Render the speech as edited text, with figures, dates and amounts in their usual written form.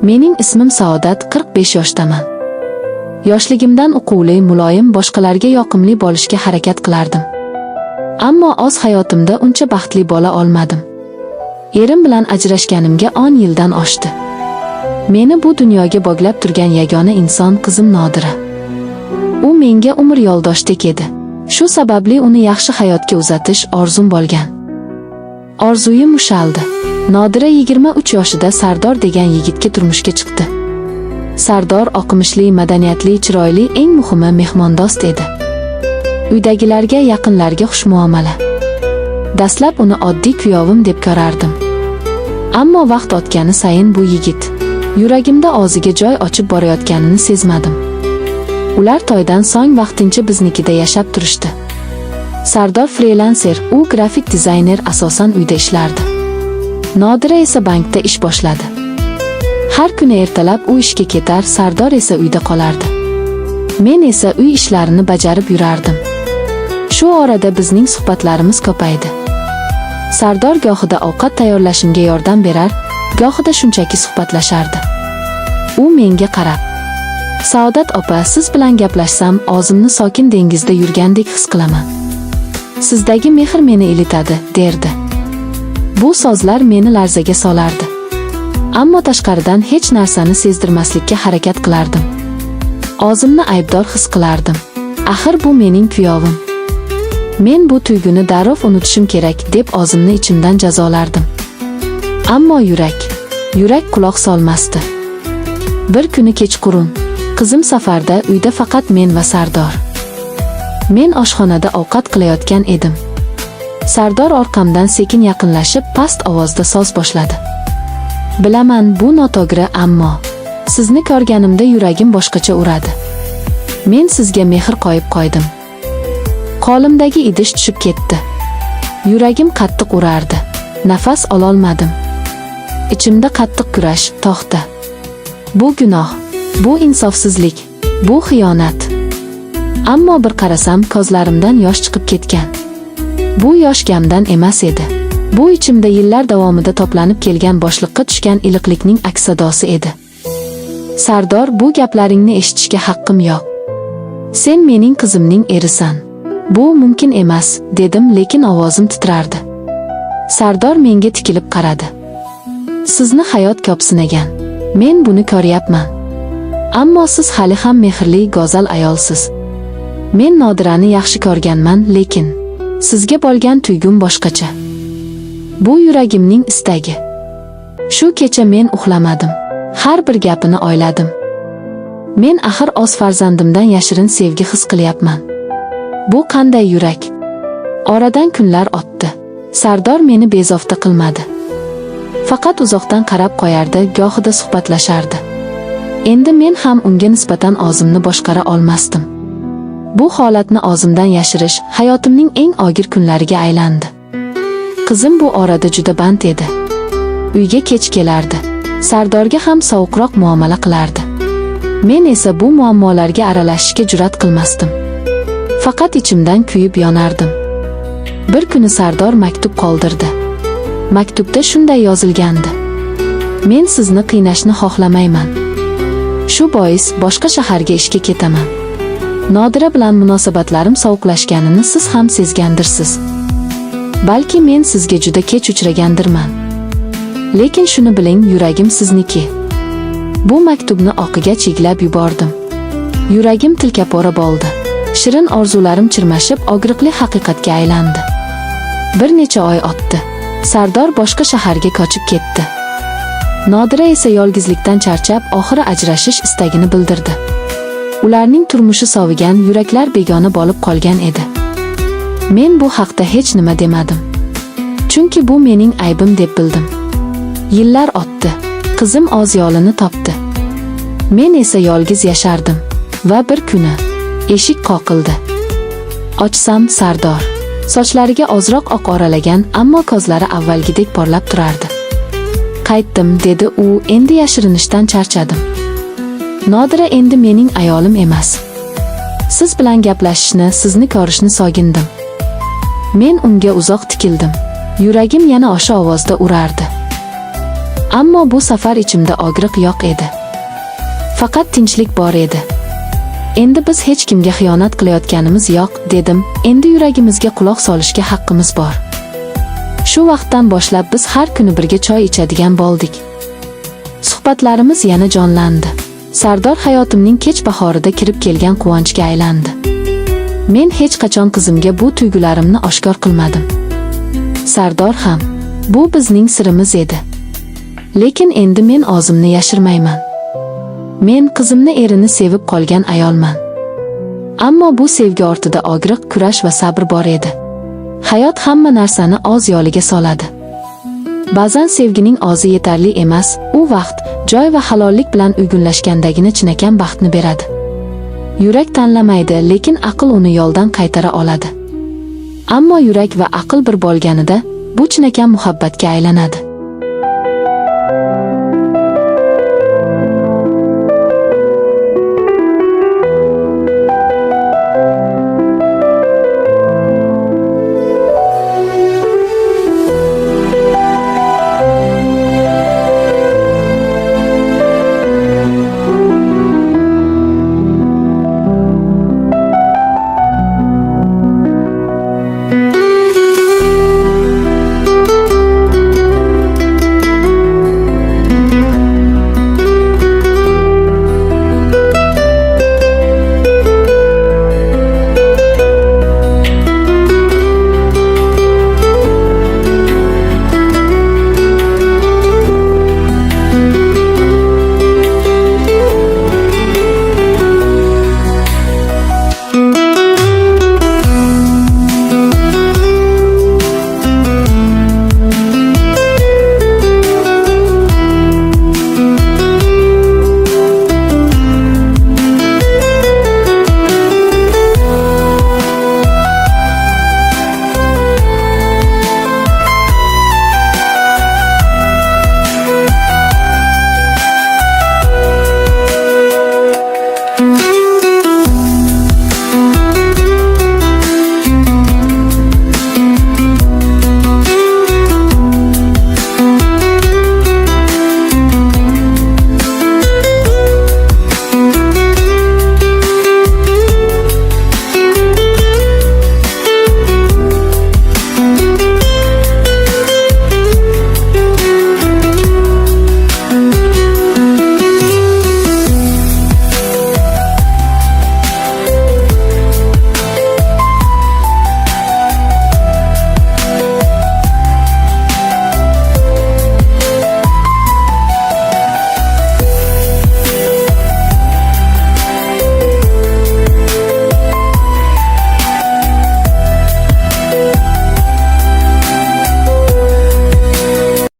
Mening ismim Saodat, 45 yoshdaman. Yoshligimdan uquvli, muloyim, boshqalarga yoqimli bo'lishga harakat qilardim. Ammo o'z hayotimda uncha baxtli bo'la olmadim. Erim bilan ajrashganimga 10 yildan oshdi. Meni bu dunyoga bog'lab turgan yagona inson qizim Nodira. U menga umr yo'ldoshdek edi. Shu sababli uni yaxshi hayotga uzatish orzum bo'lgan. Orzuyim ushaldi. Nodira 23 yoshida Sardor degan yigitga turmushga chiqdi. Sardor oqimishli, madaniyatli, chiroyli, eng muhimi mehmondost edi. Uydagilarga, yaqinlarga xushmuomala. Dastlab uni oddiy kuyovim deb ko'rardim. Ammo vaqt o'tgani sayin bu yigit yuragimda o'ziga joy ochib borayotganini sezmadim. Ular to'ydan so'ng vaqtincha biznikida yashab turishdi. Sardor freelancer, u grafik dizayner, asosan uyda ishlardi. Nodira esa bankda ish boshladi. Har kuni ertalab u ishga ketar, Sardor esa uyda qolardi. Men esa uy ishlarini bajarib yurardim. Shu orada bizning suhbatlarimiz ko'paydi. Sardor gohida ovqat tayyorlashimga yordam berar, gohida shunchaki suhbatlashardi. U menga qarab, "Saodat opa, siz bilan gaplashsam, o'zimni sokin dengizda yurgandek his qilaman. Sizdagi mehr meni ilitadi", derdi. Bu so'zlar meni larzaga solardi. Ammo tashqaridan hech narsani sezdirmaslikka harakat qilardim. O'zimni aybdor his qilardim. Axir bu mening kuyovim. Men bu tuyg'uni darrov unutishim kerak deb o'zimni ichimdan jazolardim. Ammo yurak quloq solmasdi. Bir kuni kechqurun, qizim safarda, uyda faqat men va Sardor. Men oshxonada ovqat qilayotgan edim. Sardor orqamdan sekin yaqinlashib, past ovozda so'z boshladi. "Bilaman, bu noto'g'ri, ammo sizni ko'rganimda yuragim boshqacha uradi. Men sizga mehr qo'yib qo'ydim." Qo'limdagi idish tushib ketdi. Yuragim qattiq urardi. Nafas ololmadim. Ichimda qattiq kurash, to'xta. Bu gunoh, bu insofsizlik, bu xiyonat. Ammo bir qarasam, ko'zlarimdan yosh chiqib ketgan. Bu yosh gamdan emas edi. Bu ichimda yillar davomida to'planib kelgan boshliqqa tushgan iliqlikning aks sadosi edi. "Sardor, bu gaplaringni eshitishga haqqim yo'q. Sen mening qizimning erisan. Bu mumkin emas", dedim, lekin ovozim titrardi. Sardor menga tikilib qaradi. "Sizni hayot ko'psinagan. Men buni ko'ryapman. Ammo siz hali ham mehrli, go'zal ayolsiz. Men Nodirani yaxshi ko'rganman, lekin sizga bo'lgan tuyg'um boshqacha. Bu yuragimning istagi. Shu kecha men uxlamadim. Har bir gapini o'yladim. Men axir o'z farzandimdan yashirin sevgi his qilyapman. Bu qanday yurak?" Oradan kunlar o'tdi. Sardor meni bezovta qilmadi. Faqat uzoqdan qarab qo'yardi, gohida suhbatlashardi. Endi men ham unga nisbatan o'zimni boshqara olmasdim. Bu holatni o'zimdan yashirish hayotimning eng og'ir kunlariga aylandi. Qizim bu orada juda band edi. Uyga kech kelardi. Sardorga ham sovuqroq muomala qilardi. Men esa bu muammolarga aralashishga jur'at qilmasdim. Faqat ichimdan kuyib yonardim. Bir kuni Sardor maktub qoldirdi. Maktubda shunday yozilgandi: "Men sizni qiynashni xohlamayman. Shu bois boshqa shaharga ishga ketaman. Nodira bilan munosabatlarim sovuqlashganini siz ham sezgandirsiz. Balki men sizga juda kech uchragandirman. Lekin shuni biling, yuragim sizniki." Bu maktubni o'qiga chiglab yubordim. Yuragim tilkapora bo'ldi. Shirin orzularim chirmashib, og'riqli haqiqatga aylandi. Bir necha oy o'tdi. Sardor boshqa shaharga ko'chib ketdi. Nodira esa yolg'izlikdan charchab, oxiri ajrashish istagini bildirdi. Ularning turmushi sovigan, yuraklar begona bo'lib qolgan edi. Men bu haqda hech nima demadim. Chunki bu mening aybim deb bildim. Yillar o'tdi. Qizim o'z yo'lini topdi. Men esa yolg'iz yashardim va bir kuni eshik qoqildi. Ochsam, Sardor. Sochlariga ozroq oq oralagan, ammo ko'zlari avvalgidek porlab turardi. "Qaytdim", dedi u, "endi yashirinishdan charchadim. Nodira endi mening ayolim emas. Siz bilan gaplashishni, sizni ko'rishni so'gindim." Men unga uzoq tikildim. Yuragim yana o'sha ovozda urardi. Ammo bu safar ichimda og'riq yo'q edi. Faqat tinchlik bor edi. Endi biz hech kimga xiyonat qilayotganimiz yo'q, dedim. Endi yuragimizga quloq solishga haqqimiz bor. Shu vaqtdan boshlab biz har kuni birga choy ichadigan bo'ldik. Suhbatlarimiz yana jonlandi. Sardor hayotimning kech bahorida kirib kelgan quvonchga aylandi. Men hech qachon qizimga bu tuyg'ularimni oshkor qilmadim. Sardor ham. Bu bizning sirimiz edi. Lekin endi men o'zimni yashirmayman. Men qizimni erini sevib qolgan ayolman. Ammo bu sevgi ortida og'riq, kurash va sabr bor edi. Hayot hamma narsani o'z yo'liga soladi. Ba'zan sevgining o'zi yetarli emas, u vaqt, joy va halollik bilan uyg'unlashgandagina chinakam baxtni beradi. Yurak tanlamaydi, lekin aql uni yo'ldan qaytara oladi. Ammo yurak va aql bir bo'lganida, bu chinakam muhabbatga aylanadi.